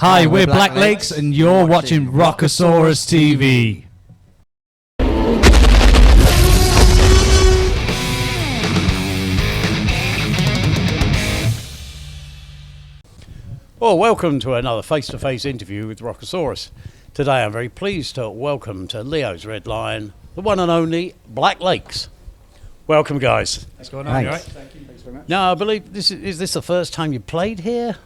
Hi, we're Black Lakes, and you're watching Rockosaurus TV. Well, welcome to another face-to-face interview with Rockosaurus. Today I'm very pleased to welcome to Leo's Red Lion, the one and only Black Lakes. Welcome, guys. What's going on? Thanks. Thank you. Thanks very much. Now, I believe this is this the first time you played here?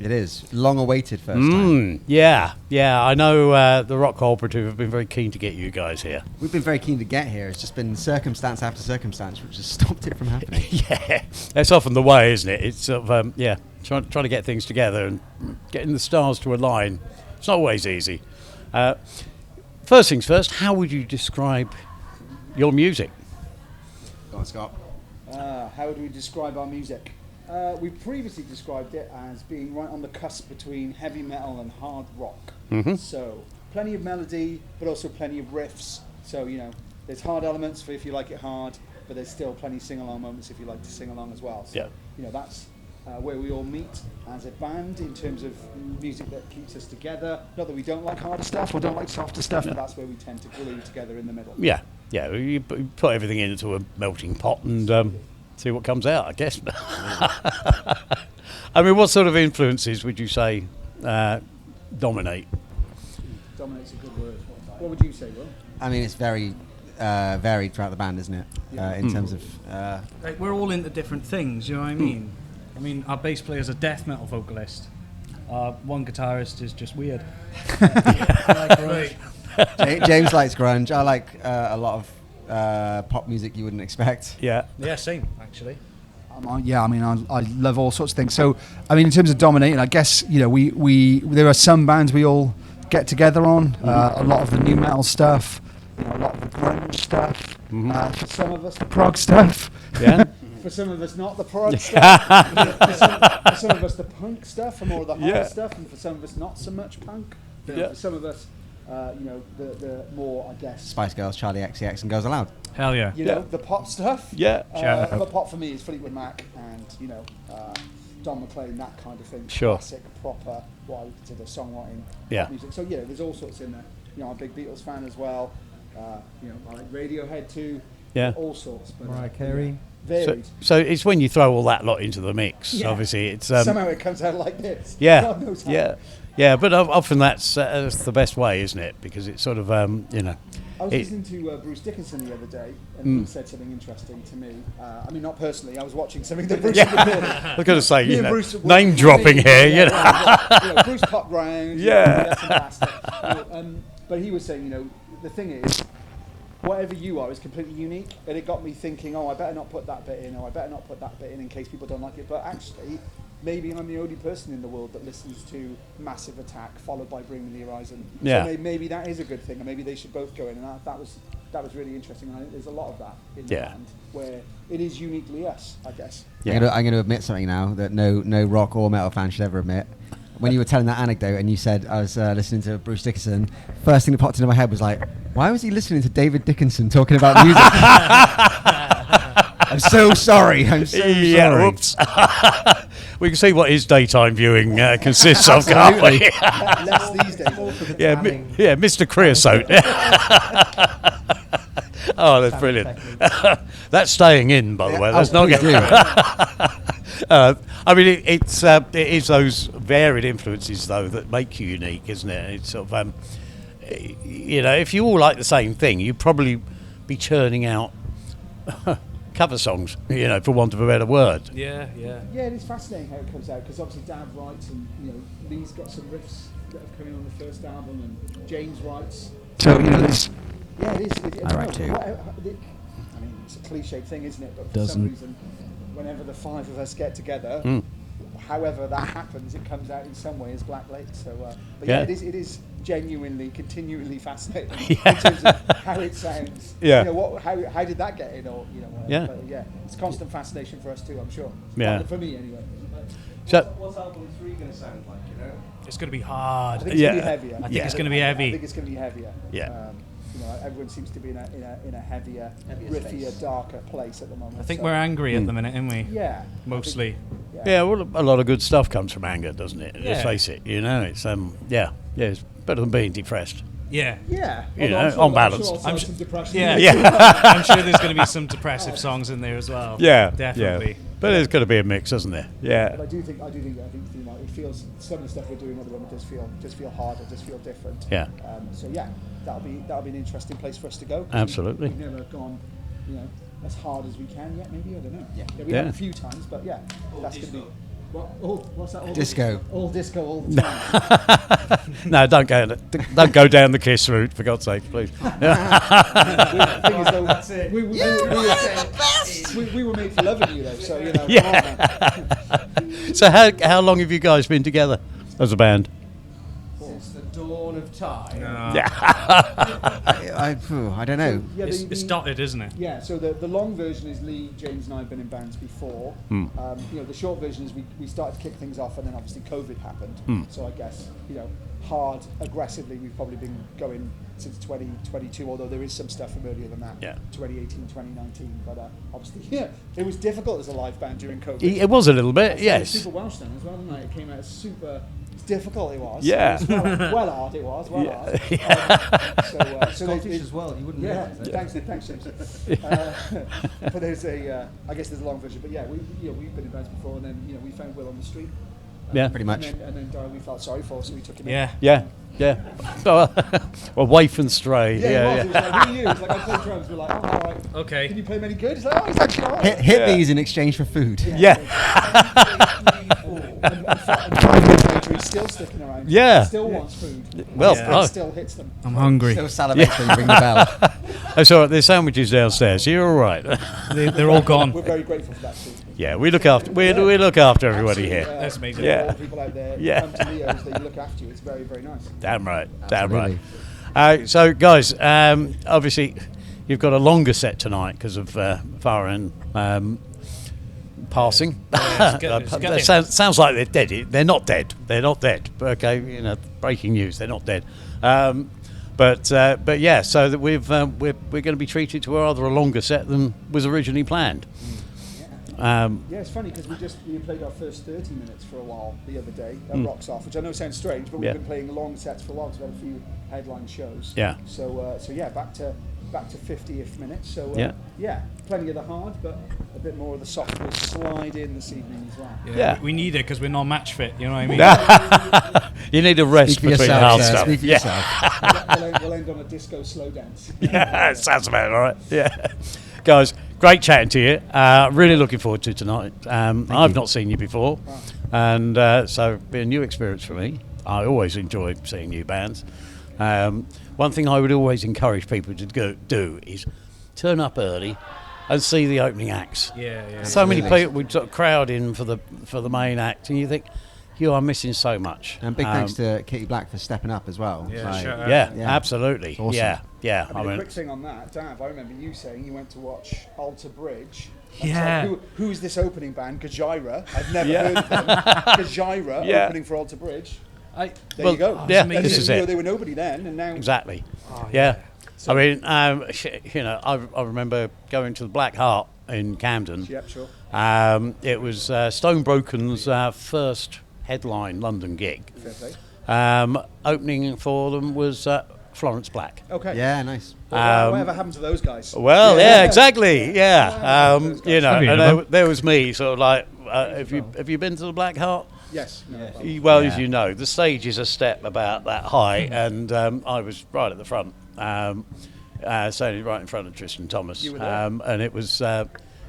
It is. Long awaited first time. Yeah. I know the Rock Cooperative have been very keen to get you guys here. We've been very keen to get here. It's just been circumstance after circumstance which has stopped it from happening. Yeah, that's often the way, isn't it? It's sort of, trying to get things together and getting the stars to align. It's not always easy. First things first, how would you describe your music? Go on, Scott. How would we describe our music? We previously described it as being right on the cusp between heavy metal and hard rock. Mm-hmm. So plenty of melody, but also plenty of riffs. So, there's hard elements for if you like it hard, but there's still plenty of sing-along moments if you like to sing along as well. So, that's where we all meet as a band in terms of music that keeps us together. Not that we don't like harder stuff or don't like softer stuff, but that's where we tend to glue together in the middle. Yeah, you put everything into a melting pot and see what comes out, I guess. I mean, what sort of influences would you say dominate? Dominate's a good word. What would you say, Will? I mean, it's very varied throughout the band, isn't it? In terms of... Like, we're all into different things, you know what I mean? I mean, our bass player's a death metal vocalist. Our one guitarist is just weird. I like grunge. James likes grunge. I like a lot of pop music you wouldn't expect. Yeah, same, actually. I love all sorts of things. So, I mean, in terms of dominating, I guess, we there are some bands we all get together on. A lot of the new metal stuff, a lot of the grunge stuff. For some of us, the prog stuff. Yeah. For some of us, not the prog stuff. For some of us, the punk stuff, and more of the hard stuff. And for some of us, not so much punk. For some of us, the more, I guess... Spice Girls, Charlie XCX, and Girls Aloud. Hell yeah. The pop stuff. Yeah. But pop for me is Fleetwood Mac and, Don McLean, that kind of thing. Sure. Classic, proper, what I would consider songwriting music. So, there's all sorts in there. I'm a big Beatles fan as well. I like Radiohead too. Yeah. All sorts. But, Mariah Carey. Varied. So it's when you throw all that lot into the mix, obviously. It's somehow it comes out like this. Yeah. God knows how. Yeah, but often that's the best way, isn't it? Because it's sort of, I was listening to Bruce Dickinson the other day, and he said something interesting to me. I mean, not personally. I was watching something that Bruce recorded. I was going to say, name Bruce dropping here, Bruce popped round. That's fantastic. But he was saying, the thing is, whatever you are is completely unique, and it got me thinking, I better not put that bit in, or I better not put that bit in case people don't like it. But actually, maybe I'm the only person in the world that listens to Massive Attack followed by Bring Me the Horizon. Yeah. So maybe that is a good thing, and maybe they should both go in. And that was really interesting. And I think there's a lot of that in the band where it is uniquely us, I guess. Yeah. I'm going to admit something now that no rock or metal fan should ever admit. When you were telling that anecdote and you said I was listening to Bruce Dickinson, first thing that popped into my head was like, why was he listening to David Dickinson talking about music? I'm so sorry. Sorry. Whoops. We can see what his daytime viewing consists of, can't we? Less these days. Mr. Creosote. Oh, that's brilliant. That's staying in, by the way. That's not I mean, it is those varied influences, though, that make you unique, isn't it? It's sort of, if you all like the same thing, you'd probably be churning out cover songs, for want of a better word. Yeah. Yeah, it is fascinating how it comes out, because obviously Dad writes, and Lee's got some riffs that have come in on the first album, and James writes. So this. Yeah, it is. I write too. I mean, it's a cliched thing, isn't it? But for some reason, whenever the five of us get together, however that happens, it comes out in some way as Black Lake. So, it is genuinely, continually fascinating in terms of how it sounds. Yeah. How did that get in? Or But it's constant fascination for us too, I'm sure. Yeah. For me, anyway. So, what's album 3 going to sound like? It's going to be hard. I think it's going to be heavier. I think it's going to be heavy. I think it's going to be heavier. Yeah. Everyone seems to be in a heavier, riffier, darker place at the moment. I think we're angry at the minute, aren't we? Yeah. Mostly. Yeah, well, a lot of good stuff comes from anger, doesn't it? Let's Yeah. face it. It's it's better than being depressed. Yeah. Yeah, You know, although I'm sure- on I'm balance. sure I'll I'm find su- some depression. Yeah. I'm sure there's going to be some depressive songs in there as well. Definitely. Yeah. But there's got to be a mix, isn't there? Yeah. But I think it feels some of the stuff we're doing at the moment does feel harder, does feel different. Yeah. So yeah, that'll be an interesting place for us to go. 'Cause Absolutely. We've never gone, as hard as we can yet. Maybe I don't know. Yeah. We Yeah. have a few times, but yeah, that's going to be. What's that? All Disco. All disco all the time. No, don't go down the Kiss route, for God's sake, please. That's it. We were made for loving you, though. So come on, man. So how long have you guys been together as a band? Since the dawn of time. I don't know. Yeah, It's dotted, isn't it? Yeah, so the long version is Lee, James and I have been in bands before. The short version is we started to kick things off and then obviously COVID happened. So I guess, hard, aggressively, we've probably been going since 2022, although there is some stuff from earlier than that, 2018, 2019. But obviously, it was difficult as a live band during COVID. It was a little bit, It was yes. super Welsh then as well, didn't it? It came out as super difficult it was. Yeah. It was well hard it was, well hard. So Scottish as well, you wouldn't yeah, know. thanks James. But there's I guess there's a long version, but yeah, we've been in bands before, and then we found Will on the street. Yeah. Pretty much. And then Darren we felt sorry for, so we took him in. Yeah. Yeah. Well, waif and stray. Yeah, he was. He was like, what are you? He's like, I play drums. We're like, oh, all right. Okay. Can you play him any good? He's like, oh, he's actually all right. Hit these in exchange for food. Yeah. And 5 years later, he's still sticking around. Yeah. He still wants food. Well, And still hits them. I'm hungry. Still salivates when you ring the bell. That's all right. There's sandwiches downstairs. You're all right. They're all gone. We're very grateful for that too. Yeah, we look after everybody here. That's amazing. Yeah. All people out there Yeah. come to Leo's, they look after you. It's very, very nice. Damn right. Absolutely. Damn right. So, guys, obviously, you've got a longer set tonight because of Farron passing. That sounds like they're dead. They're not dead. They're not dead. But okay, breaking news. They're not dead. But yeah. So that we're going to be treated to a rather longer set than was originally planned. Yeah, it's funny because we played our first 30 minutes for a while the other day at Rocks Off, which I know sounds strange, but we've been playing long sets for a while because we had a few headline shows. Yeah. So yeah, back to 50th minutes. So yeah, plenty of the hard, but a bit more of the soft will slide in this evening as well. Yeah. We need it because we're not match fit. You know what I mean? You need a rest Speak for between the yourself, hard sir. stuff. Speak for yourself. We'll end on a disco slow dance. Yeah, sounds about all right. Yeah, guys, great chatting to you. Really looking forward to tonight. I've not seen you before, and so it'll be a new experience for me. I always enjoy seeing new bands. One thing I would always encourage people to do is turn up early and see the opening acts. Yeah. So many people would sort of crowd in for the main act, and you think you are missing so much. And big thanks to Kitty Black for stepping up as well. Yeah, Like, shout out. Yeah, Yeah. absolutely. Awesome. Yeah. I mean, a quick thing on that, Dav, I remember you saying you went to watch Alter Bridge. I was Yeah. like, who is this opening band? Gajira. I've never Yeah. heard of them. Gajira Yeah. opening for Alter Bridge. There Well, you go. yeah, And this is you know, it. they were nobody then, and now. Exactly. Oh, yeah. So- I mean, I remember going to the Black Heart in Camden. Yep, sure. It was Stone Broken's first headline London gig. Fair play. Opening for them was Florence Black. Okay. Yeah, nice. Whatever happened to those guys? Well, yeah, exactly. Yeah, Have you and ever? there was me, sort of like, have you been to the Black Heart? Yes. No, Yeah. Well, Yeah. as you know, the stage is a step about that high, and I was right at the front, standing right in front of Tristan Thomas, You were there. and it was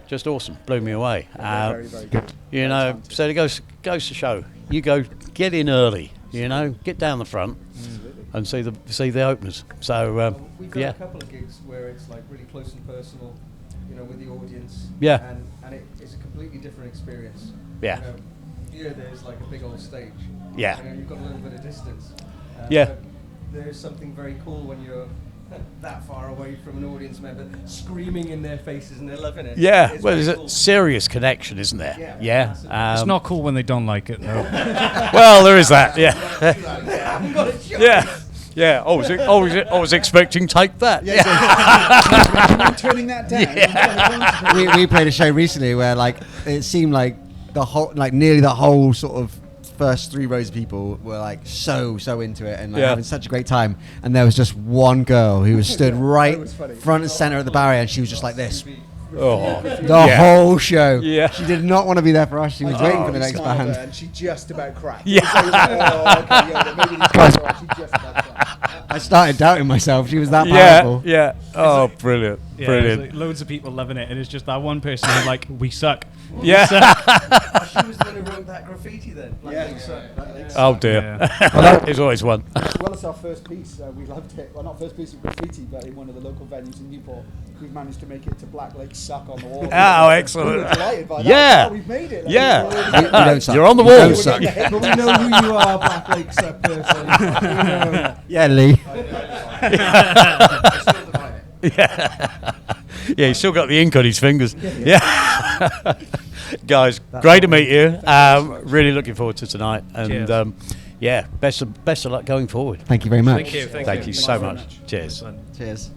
just awesome, blew me away. very, very good. You know, so it goes to show. You get in early, get down the front, and see the openers. So We've got yeah, a couple of gigs where it's like really close and personal, with the audience. Yeah. And it's a completely different experience. Yeah. Here there's like a big old stage. Yeah. You've got a little bit of distance. Yeah. But there's something very cool when you're that far away from an audience member, screaming in their faces and they're loving it. yeah. It's Well, very there's cool. a serious connection, isn't there? Yeah. It's not cool when they don't like it, though. Well, there is that. Yeah. I've got a joke. Yeah. Yeah, I was expecting take that. Yeah. Do you mind turning that down? we played a show recently where like it seemed like the whole, like nearly the whole sort of first 3 rows of people were like so into it and like having such a great time, and there was just one girl who was stood right was funny. front and center at the barrier, and she was just like this Oh, the whole show. Yeah. She did not want to be there for us. She was waiting for the next Smiled at her band. and she just about cracked. Yeah. So it was like, oh, okay, yeah, maybe these guys are right. She just about cracked. I started doubting myself. She was that yeah, powerful. yeah. Oh, brilliant, Yeah, brilliant. there's, like, loads of people loving it, and it's just that one person who's like, we suck. Yeah. She was the one who wrote that graffiti then. Black Yeah. Lake Suck, Black Lake Suck. Oh dear. Yeah. Well, there's always one. As well as our first piece, we loved it. Well, not first piece of graffiti, but in one of the local venues in Newport, we've managed to make it to Black Lake Suck on the wall. Oh, We excellent. were delighted by that. Yeah. Oh, we've made it. Yeah. You don't suck. You're on the You wall. don't suck. But we know who you are, Black Lake Suck person. We know. Yeah, Lee. Yeah. Yeah, he's still got the ink on his fingers. Yeah. Guys, great to meet you. Really looking forward to tonight. And Cheers. yeah, best of luck going forward. Thank you very much. Thank you. Thank you so much. Cheers. Cheers.